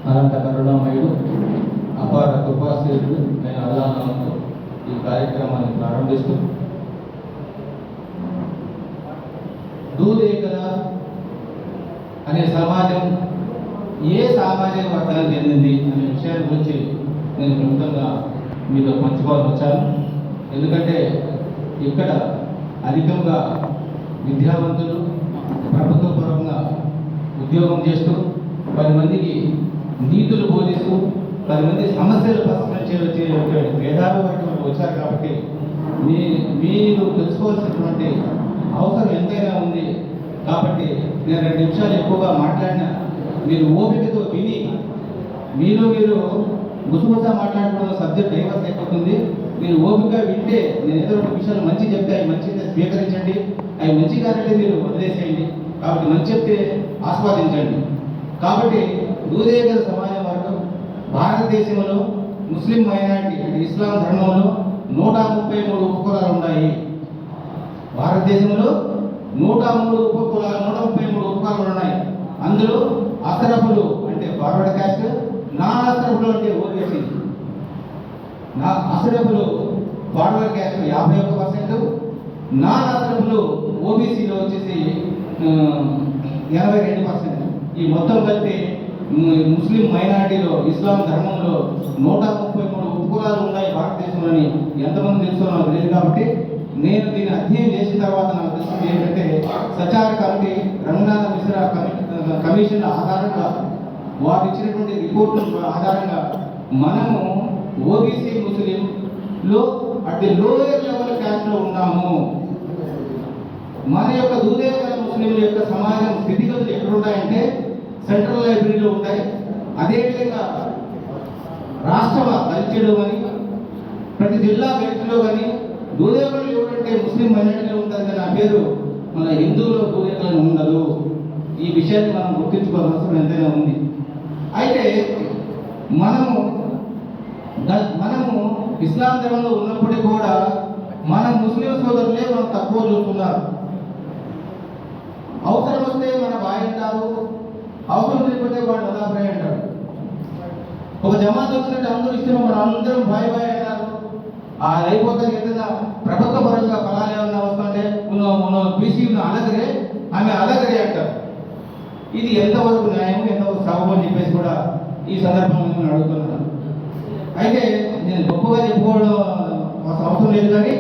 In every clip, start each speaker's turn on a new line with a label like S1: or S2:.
S1: అనంత కరుణామయుడు అపార కృపాశీలుడు నేను అల్లాహ్తో ఈ కార్యక్రమాన్ని ప్రారంభిస్తూ దూదేకల అనే సమాజం ఏ సామాజిక వర్గానికి చెందింది అనే విషయాల గురించి నేను క్లుప్తంగా మీతో పంచుకోవాలని వచ్చాను. ఎందుకంటే ఇక్కడ అధికంగా విద్యావంతులు ప్రభుత్వపరంగా ఉద్యోగం చేస్తూ 10 మందికి నీతులు బోధిస్తూ 10 మంది సమస్యలు పరిష్కరించే వచ్చే మేధావి వర్గంలో వచ్చారు. కాబట్టి మీరు తెలుసుకోవాల్సినటువంటి అవసరం ఎంతైనా ఉంది. కాబట్టి నేను 2 నిమిషాలు ఎక్కువగా మాట్లాడినా మీరు ఓపికతో విని మీరు గుసగుసా మాట్లాడుకున్న సబ్జెక్ట్ డైవర్స్ అయిపోతుంది. మీరు ఓపికగా వింటే నేను ఏదో 2 విషయాలు మంచి చెప్తే అవి మంచిగా స్వీకరించండి, అవి మంచి కాదంటే మీరు వదిలేసేయండి. కాబట్టి మంచి చెప్తే ఆస్వాదించండి. కాబట్టి దూదేకల సమాజ వర్గం భారతదేశంలో ముస్లిం మైనారిటీ అంటే ఇస్లాం ధర్మంలో 133 ఉపకులాలు ఉన్నాయి. భారతదేశంలో 133 ఉపకులాలు ఉన్నాయి. అందులో అసరఫులు అంటే ఫార్వర్డ్ క్యాస్ట్, నాన్ అసరఫులు అంటే ఓబీసీ. అసరఫులు ఫార్వర్డ్ క్యాస్ట్ 51%, నాన్ అసరఫులు ఓబీసీలో వచ్చేసి 82%. ఈ మొత్తం కలిపి ముస్లిం మైనారిటీలో ఇస్లాం ధర్మంలో 133 ఉపకులాలు ఉన్నాయి భారతదేశంలోని. ఎంతమంది తెలుసో నాకు తెలియదు. కాబట్టి నేను దీన్ని అధ్యయనం చేసిన తర్వాత నాకు తెలిసింది ఏంటంటే సచార్ కమిటీ, రంగనాథ మిశ్రా కమిషన్ ఆధారంగా వారు ఇచ్చినటువంటి రిపోర్టుల ఆధారంగా మనము ఓబీసీ ముస్లింలో అట్ ది లోయర్ లెవెల్ క్యాస్ట్లో ఉన్నాము. మన యొక్క దూదేకల ముస్లింల యొక్క సమాజం స్థితిగతులు ఎక్కడున్నాయంటే సెంట్రల్ లైబ్రరీలో ఉంటాయి. అదేవిధంగా రాష్ట్ర కల్చర్లో కానీ ప్రతి జిల్లా బెంచ్లో కానీ దూదేకలు ఎవరంటే ముస్లిం మైనారిటీలో ఉంటుంది కానీ ఆ పేరు మన హిందువులో దూదేకలను ఉండదు. ఈ విషయాన్ని మనం గుర్తించుకోవాల్సిన అవసరం ఎంతైనా ఉంది. అయితే మనము ఇస్లాం ధర్మంలో ఉన్నప్పటికీ కూడా మన ముస్లిం సోదరులే మనం తక్కువ చూస్తున్నారు. అవసరం వస్తే మన బాయ్ అంటారు, అవసరం లేకపోతే వాడు అదాబ్రాయ్ అంటారు. ఒక జమాత్ వచ్చినట్టు అందరూ ఇష్టం మన అందరం బాయ్ అంటారు. అది అయిపోతే ఏదైనా ప్రభుత్వ పరంగా ఫలాలు ఏమన్నా వస్తుంటే బీసీ అలగరే ఆమె అలగరే అంటారు. ఇది ఎంతవరకు న్యాయం, ఎంతవరకు సబబు అని చెప్పేసి కూడా ఈ సందర్భంలో నేను అడుగుతున్నాను. అయితే నేను గొప్పగా చెప్పుకోవడం అవసరం లేదు. కానీ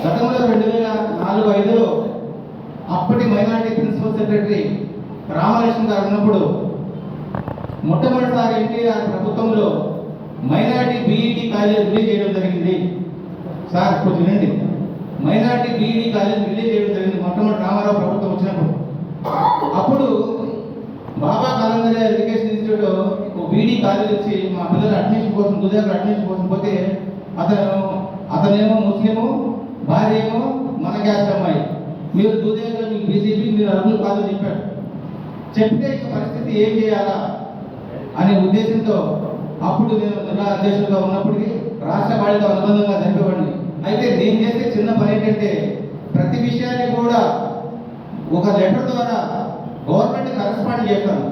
S1: గతంలో 2004-05లో అప్పటి మైనారిటీ ప్రిన్సిపల్ సెక్రటరీ రామలక్ష్మణ్ గారు ఉన్నప్పుడు మొట్టమొదటిసారి ఎన్టీఆర్ ప్రభుత్వంలో మైనారిటీ బీఈడీ కాలేజ్ రిలీజ్ చేయడం జరిగింది. సార్ కొంచెం వినండి. మైనారిటీ బీఈడీ కాలేజ్ రిలీజ్ చేయడం జరిగింది మొట్టమొదటి రామారావు ప్రభుత్వం వచ్చినప్పుడు. అప్పుడు బాబా కలందరి ఎడ్యుకేషన్ ఇన్స్టిట్యూట్ బీఈడీ కాలేజ్ వచ్చి మా పిల్లల అడ్మిషన్ కోసం దూదేకల అడ్మిషన్ కోసం పోతే అతనేమో ముస్లిము, భార్య ఏమో మన క్యాస్ట్ అమ్మాయి. మీరు దూదేకల మీకు బీజేపీ మీరు అర్హులు కాదని చెప్పాడు. చెప్తే ఇక పరిస్థితి ఏం చేయాలా అనే ఉద్దేశంతో అప్పుడు నేను జిల్లా అధ్యక్షులుగా ఉన్నప్పటికీ రాష్ట్ర బాధ్యత అనుబంధంగా జరిపేవాడిని. అయితే నేను చేసే చిన్న పని ఏంటంటే ప్రతి విషయాన్ని కూడా ఒక లెటర్ ద్వారా గవర్నమెంట్ కరెస్పాండ్ చేస్తాను.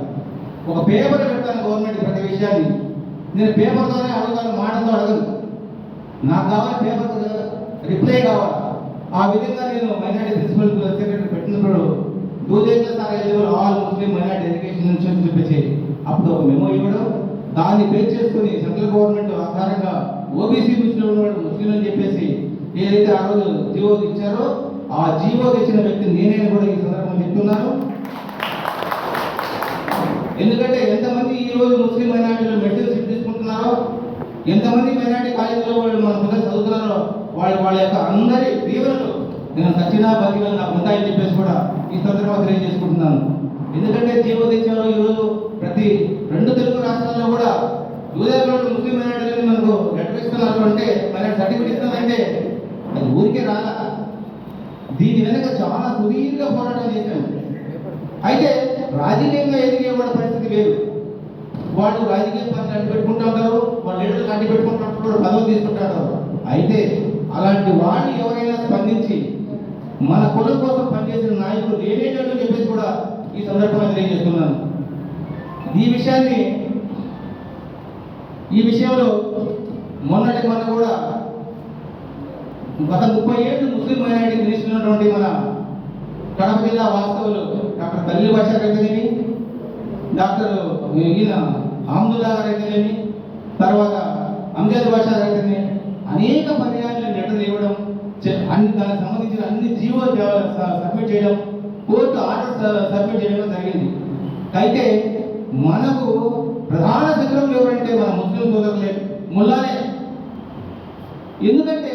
S1: ఒక పేపర్ పెడతాను గవర్నమెంట్ ప్రతి విషయాన్ని. నేను పేపర్తోనే అడుగుతాను, మాటతో అడగను. నాకు కావాలి పేపర్ రిప్లై కావాలి. ఆ విధంగా నేను మైనారిటీ ప్రిన్సిపల్ సెక్రటరీ పెట్టినప్పుడు Dudekula sir eligible all Muslim minority education institute చెప్పేసి అప్పుడు ఒక మెమో ఇవ్వడం, దాన్ని బేస్ చేసుకుని సెంట్రల్ గవర్నమెంట్ ఆధారంగా ఓబీసీ ముస్లిం అని చెప్పేసి ఏదైతే ఆ రోజు జీవో ఇచ్చారో ఆ జీవో తెచ్చిన వ్యక్తి నేనే కూడా ఈ సందర్భంగా చెప్తున్నాను. ఎందుకంటే ఎంతమంది ఈ రోజు ముస్లిం మైనారిటీలో మెడిసిన్ సీట్ తీసుకుంటున్నారో, ఎంతమంది మైనారిటీ కాలేజీలో వాళ్ళు మన పిల్లలు చదువుతున్నారో వాళ్ళ యొక్క అందరి దీవెనలు నేను సచ్చినా బతిగా నాకు ఉంటాయని చెప్పేసి కూడా ఈ సందర్భంగా తెలియజేసుకుంటున్నాను. ఎందుకంటే జీవో తెచ్చారు ఈరోజు ప్రతి 2 తెలుగు రాష్ట్రాల్లో కూడా దూదేకల ముస్లిం మైనారిటీలను మనకు లెటర్ ఇస్తున్నారు అంటే మైనారిటీ సర్టిఫికేట్ ఇస్తుందంటే అది ఊరికే రాలా. దీని వెనక చాలా సుదీర్ఘ పోరాటం చేశాము. అయితే రాజకీయంగా ఎదిగే వాళ్ళ పరిస్థితి వేరు. వాళ్ళు రాజకీయ పార్టీ అడ్డు పెట్టుకుంటూ ఉంటారు, వాళ్ళ లీడర్లు అడ్డు పెట్టుకుంటుంటారు, పదవులు తీసుకుంటారు. అయితే అలాంటి వాళ్ళు ఎవరైనా స్పందించి మన కులం కోసం పనిచేసిన నాయకులు లేనేటట్టు చెప్పేసి కూడా ఈ సందర్భంగా తెలియజేస్తున్నాను. ఈ విషయంలో మొన్నటి కూడా గత 30 ఏళ్ళు ముస్లిం మైనారిటీ మినిస్టర్ ఉన్నటువంటి మన కడప జిల్లా వాస్తవులు డాక్టర్ తల్లి భాష అయితేనేమి, డాక్టర్ ఈయన ఆమ్దుల్లా గారు అయితేనేమి, తర్వాత అంజద్ భాష అయితేనే అనేక పర్యాయాలు లెటర్లు ఇవ్వడం, దానికి సంబంధించిన అన్ని జీవో సబ్మిట్ చేయడం, కోర్టు ఆర్డర్ సబ్మిట్ చేయడం జరిగింది. అయితే మనకు ప్రధాన శత్రువులు ఎవరంటే మన ముస్లిం సోదరులే, ముల్లాలే. ఎందుకంటే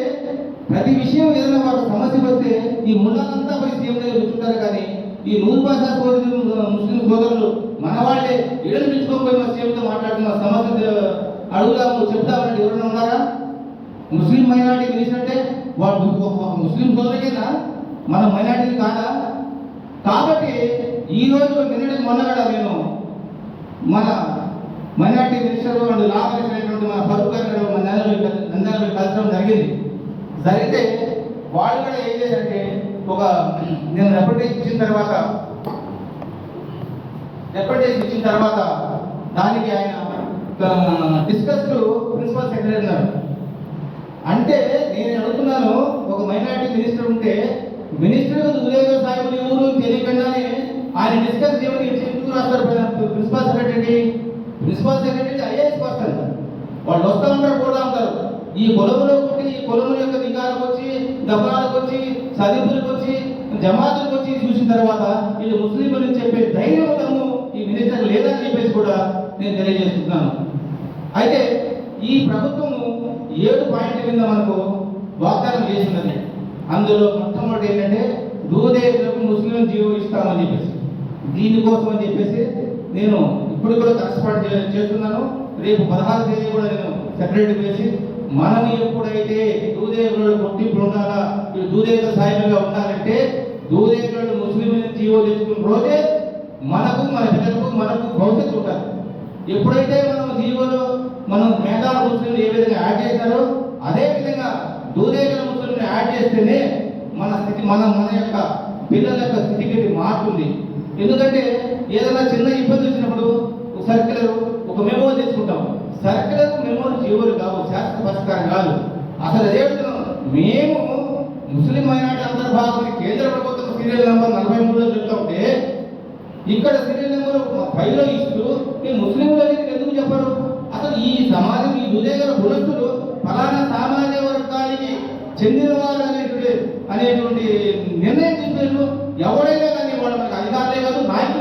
S1: ప్రతి విషయం ఏదైనా వాళ్ళ సమస్య వస్తే ఈ ముల్లాలంతా పోయి సీఎం దగ్గర కూర్చుంటారు, కానీ ఈ 100% ముస్లిం సోదరులు మన వాళ్ళే ఇళ్ళని పిలుచుకోకపోయి మా సీఎంతో మాట్లాడుతున్న సమస్య అడుగుదాము చెప్తామంటే ఎవరైనా ఉన్నారా? ముస్లిం మైనారిటీ మినిస్టర్ అంటే వాళ్ళు ముస్లిం సోదరులకేనా, మన మైనారిటీ కాదా? కాబట్టి ఈరోజు నిన్నటికి మొన్న కూడా నేను మన minority minister and law minister అయినటువంటి మన ఫరూక్ గారు నంద్యాలలో కలసడం జరిగితే వాళ్ళు కూడా ఏం చేశారంటే నేను రిప్రజెంటేషన్ ఇచ్చిన తర్వాత దానికి ఆయన డిస్కస్డ్ ప్రిన్సిపల్ సెక్రటరీ అన్నారు. అంటే నేను అడుగుతున్నాను, ఒక మైనారిటీ మినిస్టర్ ఉంటే మినిస్టర్ ఉదయ్ సాహిబ్ ఊరు తెలియకుండానే ఆయన డిస్కస్ చేయమని ఎందుకు రాస్తారు? ప్రిన్సిపల్ సెక్రటరీ ఐఏఎస్ పర్సన్, వాళ్ళు వస్తూ ఉంటారు, పోతా ఉంటారు. ఈ పొలములో పుట్టి ఈ పొలముల యొక్క నిఘాలకు వచ్చి, దఫాలకు వచ్చి, సదింపులకు వచ్చి, జమాతులకు వచ్చి చూసిన తర్వాత వీళ్ళు ముస్లింలు చెప్పే ధైర్యము ఈ మినిస్టర్ లేదని చెప్పేసి కూడా నేను తెలియజేస్తున్నాను. అయితే ఈ ప్రభుత్వము 7 పాయింట్ల కింద మనకు వాగ్దానం చేస్తున్నది. అందులో మొట్టమొదటి ఏంటంటే దూదేవులకు ముస్లిం జీవో ఇస్తామని చెప్పేసి, దీనికోసం అని చెప్పేసి నేను ఇప్పుడు కూడా కరెస్పాండ్ చేస్తున్నాను. రేపు 16వ తేదీ కూడా నేను సెక్రటరీ వేసి మనం ఎప్పుడైతే దూదేవులు గుర్తింపు ఉండాలా, దూదేవుల సాయిగా ఉండాలంటే దూదేవులు ముస్లిం జీవో తెచ్చుకున్న రోజే మనకు, మన పిల్లలకు, మనకు భవిష్యత్తు ఉండాలి. ఎప్పుడైతే మనం జీవోలో మనం మేధావ ముస్లింలు ఏ విధంగా యాడ్ చేస్తారో అదే విధంగా దూదేవుల ముస్లింలు యాడ్ చేస్తేనే మన స్థితి, మన యొక్క పిల్లల యొక్క స్థితిగతి మారుతుంది. ఎందుకంటే ఏదైనా చిన్న ఇబ్బంది వచ్చినప్పుడు సర్క్యులర్ ఒక మెమో తెచ్చుకుంటాం. సర్క్యులర్ మెమోలు జీవోలు కావు, శాస్త్ర పరిష్కారం కాదు. అసలు అదే మేము ముస్లిం మైనారిటీ అంతర్భాగం కేంద్ర ప్రభుత్వం సీరియల్ నెంబర్ 43లో చెప్తా ఉంటే ఇక్కడ సీరియల్ నెంబర్ 5లో ఇస్తూ మీరు ముస్లింలు ఎందుకు చెప్పరు? అసలు ఈ సమాజం, ఈ దుదేగల కులస్తులు ఫలానా సామాన్య వర్గానికి చెందినవారు అనేటువంటి నిర్ణయం తీసుకెళ్ళు ఎవరైనా కానీ వాళ్ళు మనకు అధికారులే కాదు, నాయకులు